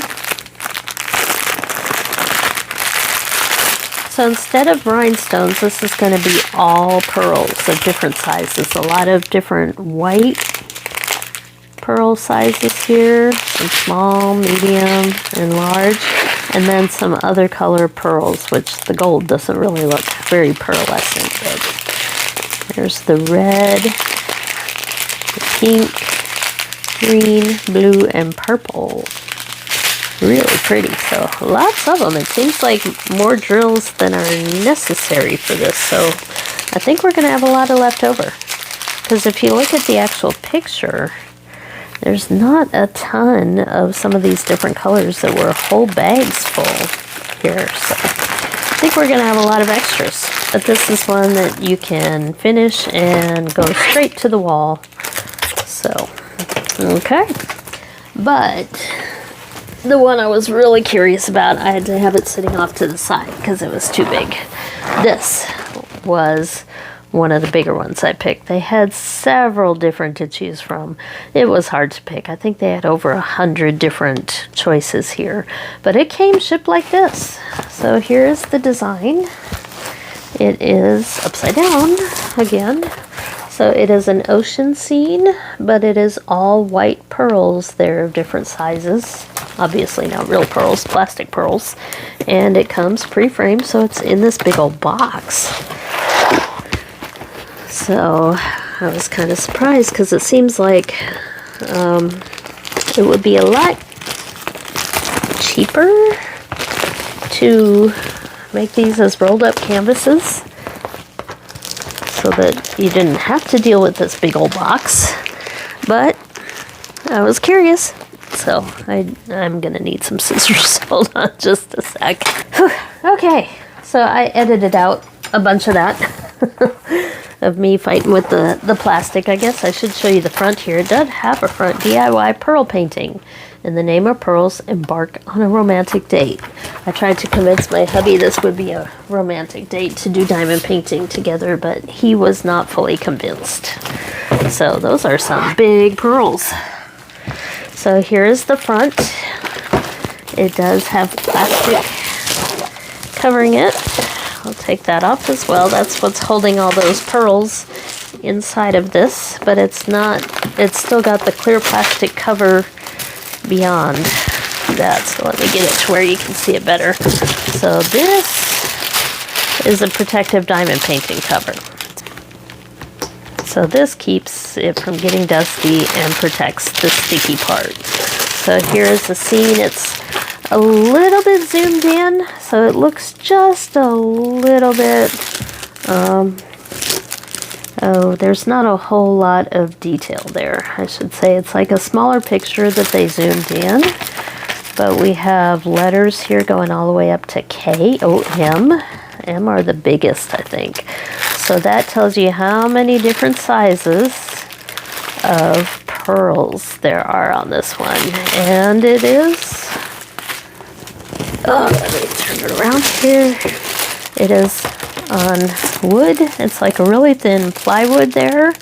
So instead of rhinestones, this is going to be all pearls of different sizes. A lot of different white pearl sizes here, some small, medium, and large, and then some other color pearls, which the gold doesn't really look very pearlescent. But there's the red, the pink, green, blue, and purple. Really pretty. So lots of them. It seems like more drills than are necessary for this. So I think we're going to have a lot of left over. Because if you look at the actual picture, there's not a ton of some of these different colors that were whole bags full here. So I think we're going to have a lot of extras. But this is one that you can finish and go straight to the wall. So, okay. But the one I was really curious about, I had to have it sitting off to the side because it was too big. This was one of the bigger ones I picked. They had several different to choose from. It was hard to pick. I think they had over 100 different choices here. But it came shipped like this. So here's the design. It is upside down again. So it is an ocean scene, but it is all white pearls. They're of different sizes. Obviously not real pearls, plastic pearls. And it comes pre-framed, so it's in this big old box. So I was kind of surprised because it seems like it would be a lot cheaper to make these as rolled up canvases so that you didn't have to deal with this big old box. But I was curious, so I'm gonna need some scissors. Hold on just a sec. Whew. Okay, so I edited out a bunch of that. Of me fighting with the plastic. I guess I should show you the front here. It does have a front. DIY pearl painting. In the name of pearls, embark on a romantic date. I tried to convince my hubby this would be a romantic date to do diamond painting together, but he was not fully convinced. So those are some big pearls. So here is the front. It does have plastic covering it. I'll take that off as well. That's what's holding all those pearls inside of this, but it's still got the clear plastic cover beyond that. So let me get it to where you can see it better. So this is a protective diamond painting cover. So this keeps it from getting dusty and protects the sticky part. So here is the scene. It's a little bit zoomed in, so it looks just a little bit, there's not a whole lot of detail there. I should say it's like a smaller picture that they zoomed in, but we have letters here going all the way up to K, O, M. M are the biggest, I think. So that tells you how many different sizes of pearls there are on this one. And it is, let me turn it around here. It is on wood. It's like a really thin plywood there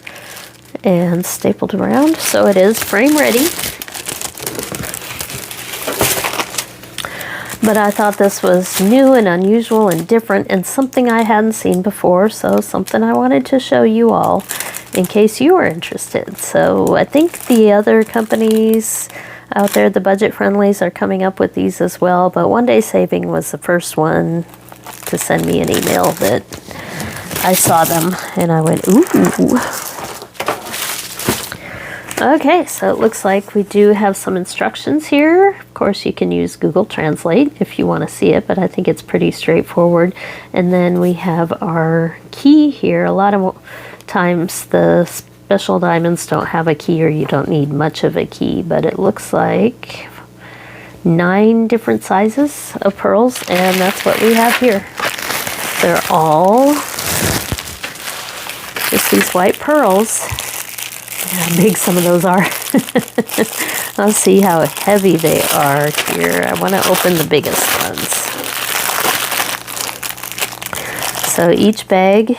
and stapled around. So it is frame ready. But I thought this was new and unusual and different and something I hadn't seen before. So something I wanted to show you all in case you were interested. So I think the other companies out there, the budget friendlies, are coming up with these as well, but One Day Saving was the first one to send me an email that I saw them and I went, ooh. Okay, so it looks like we do have some instructions here. Of course, you can use Google Translate if you want to see it, but I think it's pretty straightforward. And then we have our key here. A lot of times the special diamonds don't have a key, or you don't need much of a key, but it looks like 9 different sizes of pearls, and that's what we have here. They're all just these white pearls, how big some of those are. Let's see how heavy they are here. I want to open the biggest ones. So each bag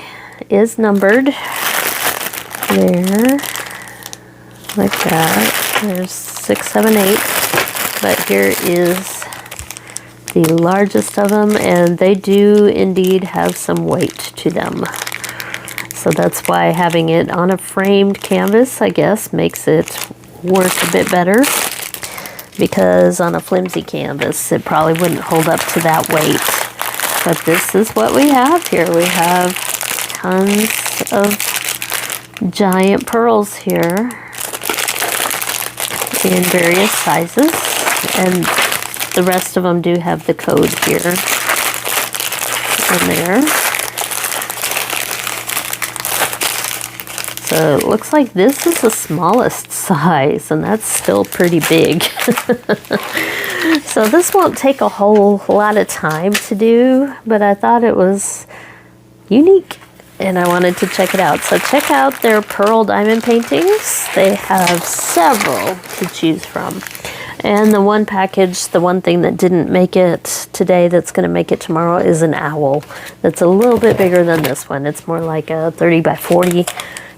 is numbered. There. Like that. There's 6, 7, 8. But here is the largest of them, and they do indeed have some weight to them. So that's why having it on a framed canvas, I guess, makes it work a bit better. Because on a flimsy canvas, it probably wouldn't hold up to that weight. But this is what we have here. We have tons of giant pearls here in various sizes. And the rest of them do have the code here and there. So it looks like this is the smallest size, and that's still pretty big. So this won't take a whole lot of time to do, but I thought it was unique and I wanted to check it out. So check out their pearl diamond paintings. They have several to choose from. And the one package, the one thing that didn't make it today that's going to make it tomorrow is an owl. That's a little bit bigger than this one. It's more like a 30 by 40,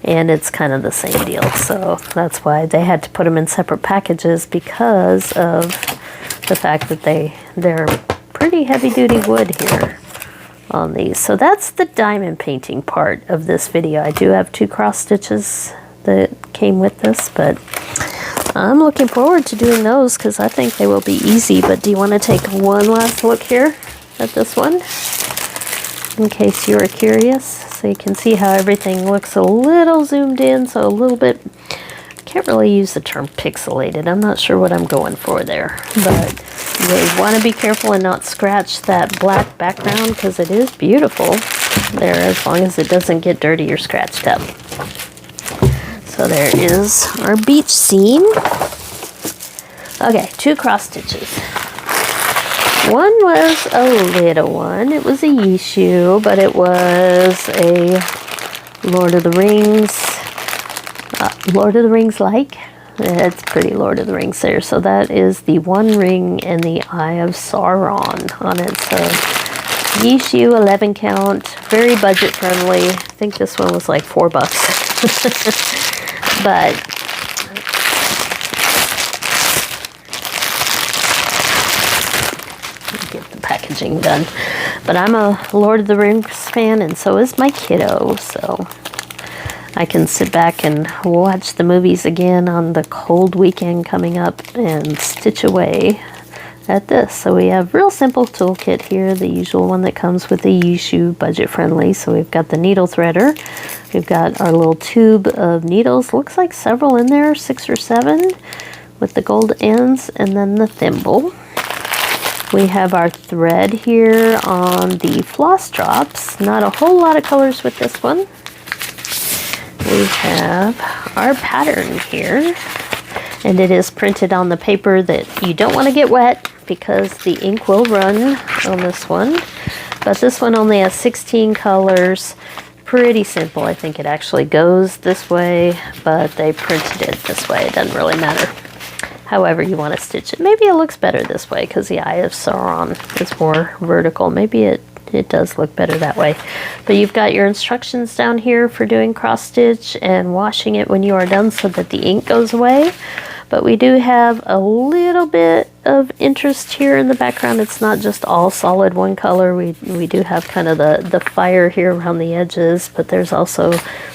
and it's kind of the same deal. So that's why they had to put them in separate packages, because of the fact that they're pretty heavy duty wood here on these. So that's the diamond painting part of this video. I do have 2 cross stitches that came with this, but I'm looking forward to doing those because I think they will be easy. But do you want to take one last look here at this one, in case you are curious? So you can see how everything looks a little zoomed in, so a little bit, can't really use the term pixelated. I'm not sure what I'm going for there, but you want to be careful and not scratch that black background because it is beautiful there, as long as it doesn't get dirty or scratched up. So there is our beach scene. Okay, 2 cross stitches. One was a little one. It was a Yishu, but it was a Lord of the Rings like. It's pretty Lord of the Rings there. So that is the One Ring and the Eye of Sauron on it. So Yishu 11 count, very budget friendly. I think this one was like $4. But get the packaging done. But I'm a Lord of the Rings fan, and so is my kiddo, so I can sit back and watch the movies again on the cold weekend coming up and stitch away at this. So we have real simple toolkit here, the usual one that comes with the Yishu, budget friendly. So we've got the needle threader, we've got our little tube of needles, looks like several in there, 6 or 7 with the gold ends, and then the thimble. We have our thread here on the floss drops, not a whole lot of colors with this one. We have our pattern here, and it is printed on the paper that you don't want to get wet because the ink will run on this one. But this one only has 16 colors. Pretty simple. I think it actually goes this way, but they printed it this way. It doesn't really matter. However you want to stitch it. Maybe it looks better this way because the Eye of Sauron is more vertical. Maybe it does look better that way. But you've got your instructions down here for doing cross stitch and washing it when you are done so that the ink goes away. But we do have a little bit of interest here in the background. It's not just all solid one color. We do have kind of the fire here around the edges, but there's also,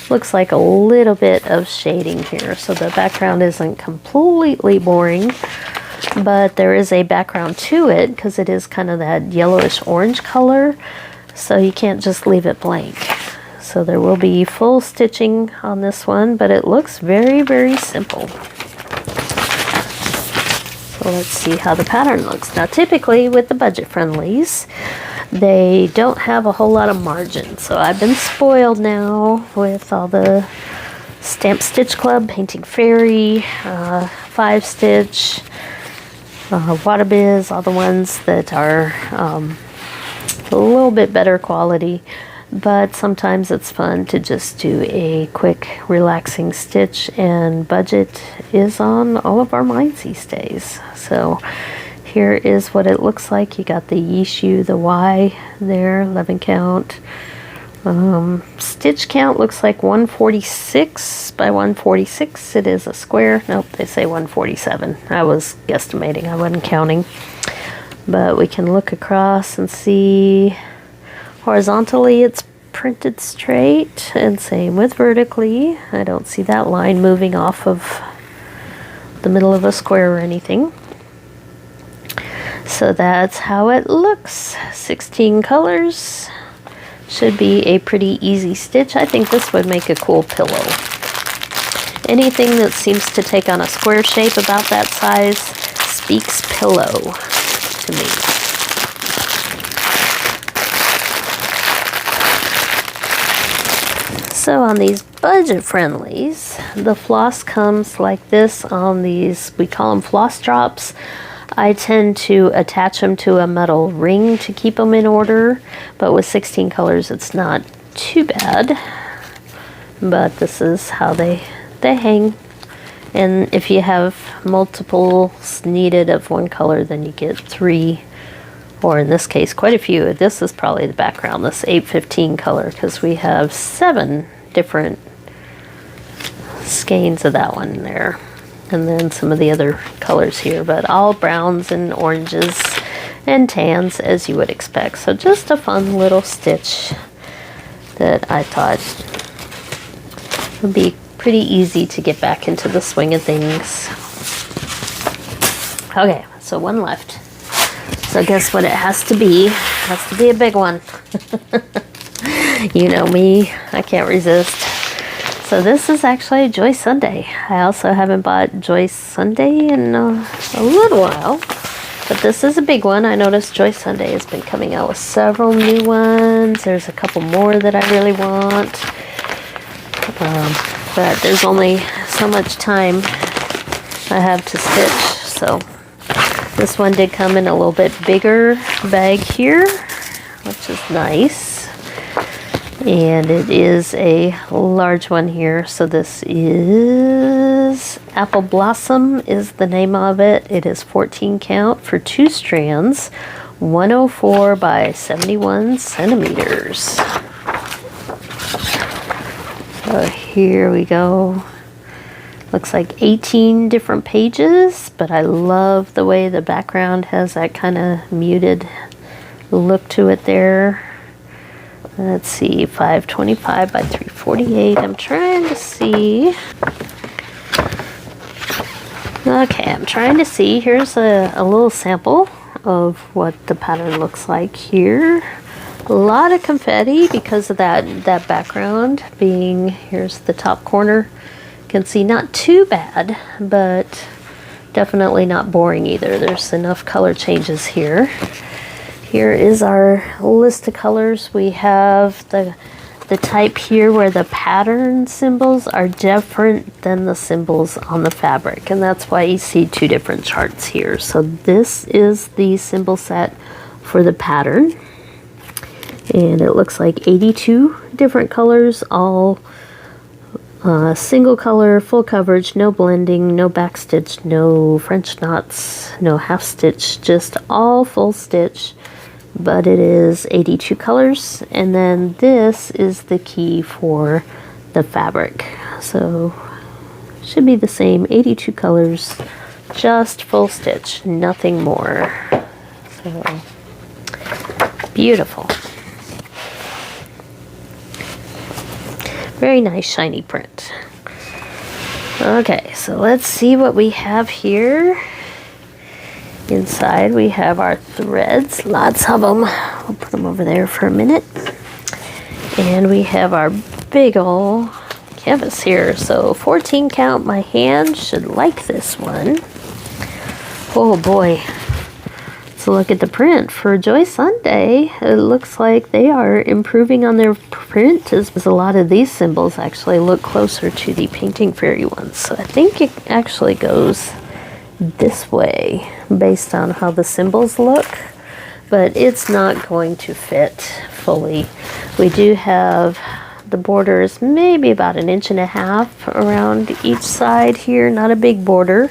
looks like a little bit of shading here. So the background isn't completely boring, but there is a background to it because it is kind of that yellowish orange color. So you can't just leave it blank. So there will be full stitching on this one, but it looks very, very simple. So let's see how the pattern looks. Now typically with the budget friendlies, they don't have a whole lot of margin. So I've been spoiled now with all the Stamp Stitch Club, Painting Fairy, 5-Stitch, Waterbiz, all the ones that are a little bit better quality. but sometimes it's fun to just do a quick relaxing stitch, and budget is on all of our minds these days. So here is what it looks like. You got the Yishu, the Y there, 11 count. Stitch count looks like 146 by 146. It is a square. Nope, they say 147. I was guesstimating, I wasn't counting. But we can look across and see horizontally it's printed straight, and same with vertically. I don't see that line moving off of the middle of a square or anything. So that's how it looks. 16 colors. Should be a pretty easy stitch. I think this would make a cool pillow. Anything that seems to take on a square shape about that size speaks pillow to me. So on these budget friendlies, the floss comes like this on these, we call them floss drops. I tend to attach them to a metal ring to keep them in order, but with 16 colors it's not too bad. But this is how they hang. And if you have multiples needed of one color, then you get 3, or in this case quite a few. This is probably the background, this 815 color, because we have 7 different skeins of that one there. And then some of the other colors here, but all browns and oranges and tans as you would expect. So just a fun little stitch that I thought would be pretty easy to get back into the swing of things. Okay, so one left. So guess what it has to be? It has to be a big one. You know me, I can't resist. So this is actually Joy Sunday. I also haven't bought Joy Sunday in a little while, but this is a big one. I noticed Joy Sunday has been coming out with several new ones. There's a couple more that I really want, but there's only so much time I have to stitch. So this one did come in a little bit bigger bag here, which is nice. And it is a large one here. So this is Apple Blossom is the name of it. It is 14 count for 2 strands, 104 by 71 centimeters. So here we go. Looks like 18 different pages, but I love the way the background has that kind of muted look to it there. Let's see, 525 by 348. I'm trying to see. Okay, I'm trying to see. Here's a little sample of what the pattern looks like here. A lot of confetti because of that background being, here's the top corner. You can see not too bad, but definitely not boring either. There's enough color changes here. Here is our list of colors. We have the type here where the pattern symbols are different than the symbols on the fabric, and that's why you see 2 different charts here. So this is the symbol set for the pattern, and it looks like 82 different colors, all single color, full coverage, no blending, no back stitch, no French knots, no half stitch, just all full stitch. But it is 82 colors, and then this is the key for the fabric. So should be the same, 82 colors, just full stitch, nothing more. So beautiful. Very nice shiny print. Okay, so let's see what we have here. Inside we have our threads, lots of them. We'll put them over there for a minute. And we have our big ol' canvas here. So 14 count, my hand should like this one. Oh boy. Let's look at the print. For Joy Sunday, it looks like they are improving on their print, as a lot of these symbols actually look closer to the Painting Fairy ones. So I think it actually goes this way based on how the symbols look. but it's not going to fit fully. We do have the borders maybe about 1.5 inches around each side here. Not a big border,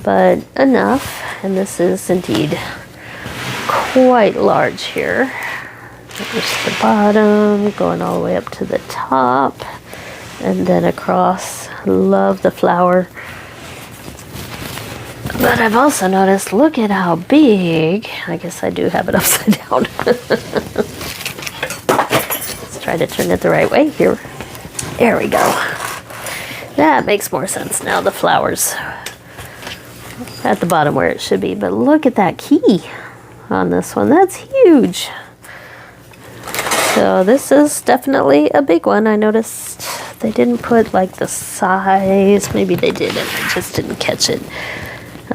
but enough. And this is indeed quite large here. There's the bottom going all the way up to the top, and then across. Love the flower. But I've also noticed, look at how big. I guess I do have it upside down. Let's try to turn it the right way here. There we go. That makes more sense now. The flowers at the bottom where it should be. But look at that key on this one. That's huge. So this is definitely a big one. I noticed they didn't put like the size. Maybe they did and I just didn't catch it.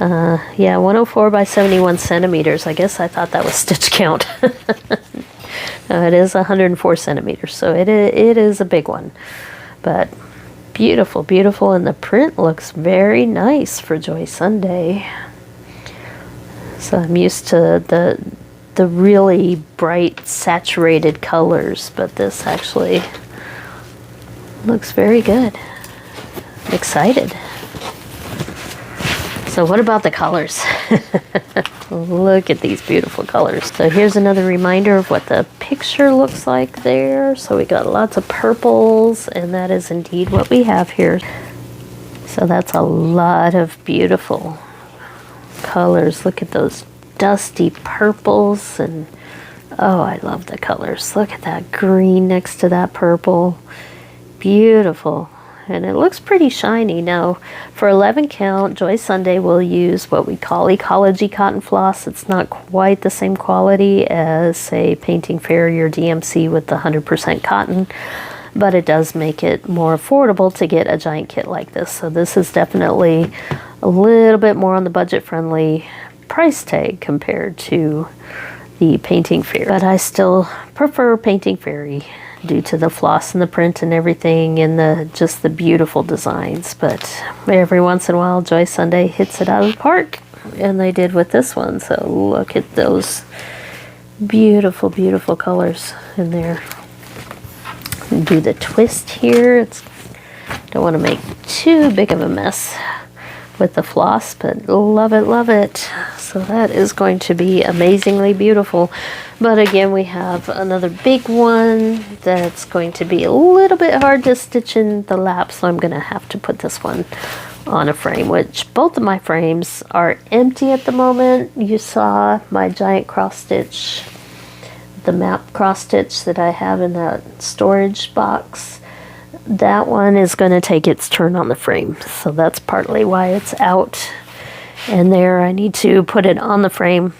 Yeah, 104 by 71 centimeters. I guess I thought that was stitch count. No, it is 104 centimeters, so it is a big one. But beautiful, beautiful, and the print looks very nice for Joy Sunday. So I'm used to the really bright, saturated colors, but this actually looks very good. I'm excited. So what about the colors? Look at these beautiful colors. So here's another reminder of what the picture looks like there. So we got lots of purples, and that is indeed what we have here. So that's a lot of beautiful colors. Look at those dusty purples, and oh, I love the colors. Look at that green next to that purple. Beautiful. And it looks pretty shiny. Now, for 11 count, Joy Sunday will use what we call Ecology cotton floss. It's not quite the same quality as, say, Painting Fairy or DMC with the 100% cotton, but it does make it more affordable to get a giant kit like this. So this is definitely a little bit more on the budget-friendly price tag compared to the Painting Fairy. But I still prefer Painting Fairy due to the floss and the print and everything, and just the beautiful designs. But every once in a while Joy Sunday hits it out of the park, and they did with this one. So look at those beautiful, beautiful colors in there. Do the twist here. Don't want to make too big of a mess with the floss, but love it, love it. So that is going to be amazingly beautiful. But again, we have another big one that's going to be a little bit hard to stitch in the lap, so I'm going to have to put this one on a frame, which both of my frames are empty at the moment. You saw my giant cross stitch, the map cross stitch that I have in that storage box. That one is going to take its turn on the frame, so that's partly why it's out. And there, I need to put it on the frame.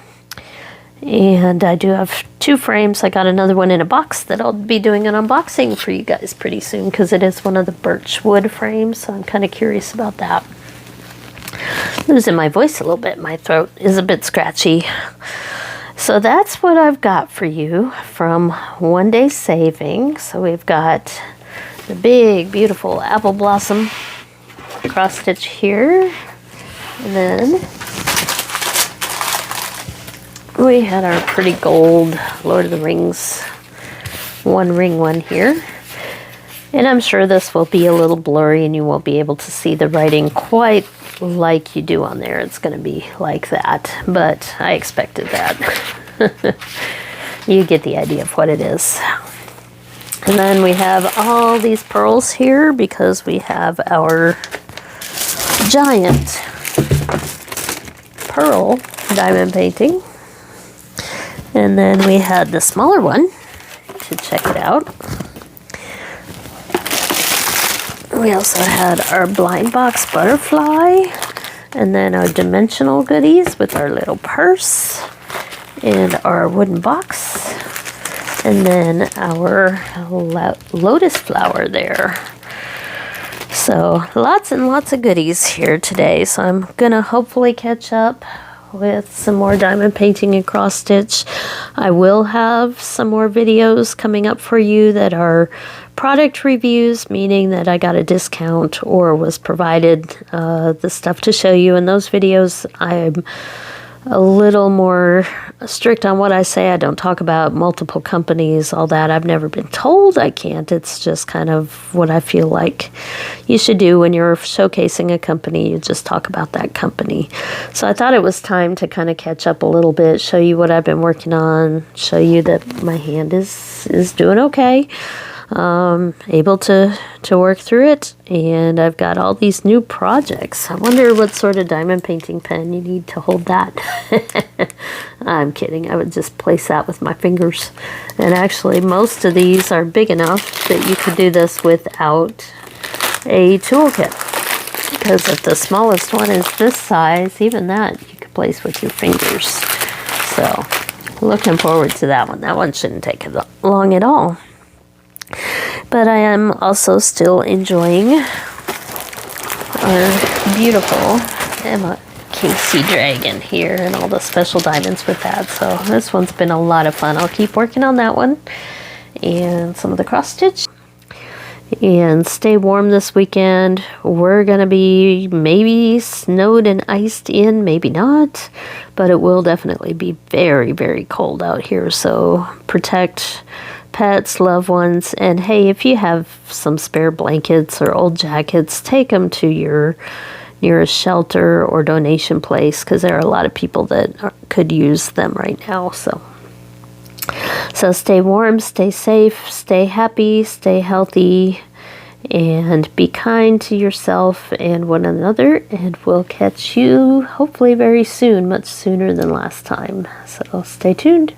And I do have 2 frames. I got another one in a box that I'll be doing an unboxing for you guys pretty soon, because it is one of the birch wood frames, so I'm kind of curious about that. Losing my voice a little bit. My throat is a bit scratchy. So that's what I've got for you from One Day Saving. So we've got the big, beautiful apple blossom cross stitch here. And then we had our pretty gold Lord of the Rings one ring one here. And I'm sure this will be a little blurry and you won't be able to see the writing quite like you do on there. It's going to be like that, but I expected that. You get the idea of what it is. And then we have all these pearls here because we have our giant pearl diamond painting. And then we had the smaller one to check it out. We also had our blind box butterfly, and then our dimensional goodies with our little purse and our wooden box, and then our lotus flower there. So lots and lots of goodies here today. So I'm gonna hopefully catch up with some more diamond painting and cross stitch. I will have some more videos coming up for you that are product reviews, meaning that I got a discount or was provided the stuff to show you. In those videos, I'm a little more strict on what I say. I don't talk about multiple companies, all that. I've never been told I can't. It's just kind of what I feel like you should do when you're showcasing a company. You just talk about that company. So I thought it was time to kind of catch up a little bit, show you what I've been working on, show you that my hand is doing okay. Able to work through it, and I've got all these new projects. I wonder what sort of diamond painting pen you need to hold that. I'm kidding. I would just place that with my fingers. And actually, most of these are big enough that you could do this without a toolkit. Because if the smallest one is this size, even that you could place with your fingers. So, looking forward to that one. That one shouldn't take long at all. But I am also still enjoying our beautiful Emma Casey Dragon here and all the special diamonds with that. So this one's been a lot of fun. I'll keep working on that one and some of the cross stitch. And stay warm this weekend. We're going to be maybe snowed and iced in, maybe not. But it will definitely be very, very cold out here. So protect pets, loved ones, and hey, if you have some spare blankets or old jackets, take them to your nearest shelter or donation place, because there are a lot of people that could use them right now. So stay warm, stay safe, stay happy, stay healthy, and be kind to yourself and one another, and we'll catch you hopefully very soon, much sooner than last time. So stay tuned.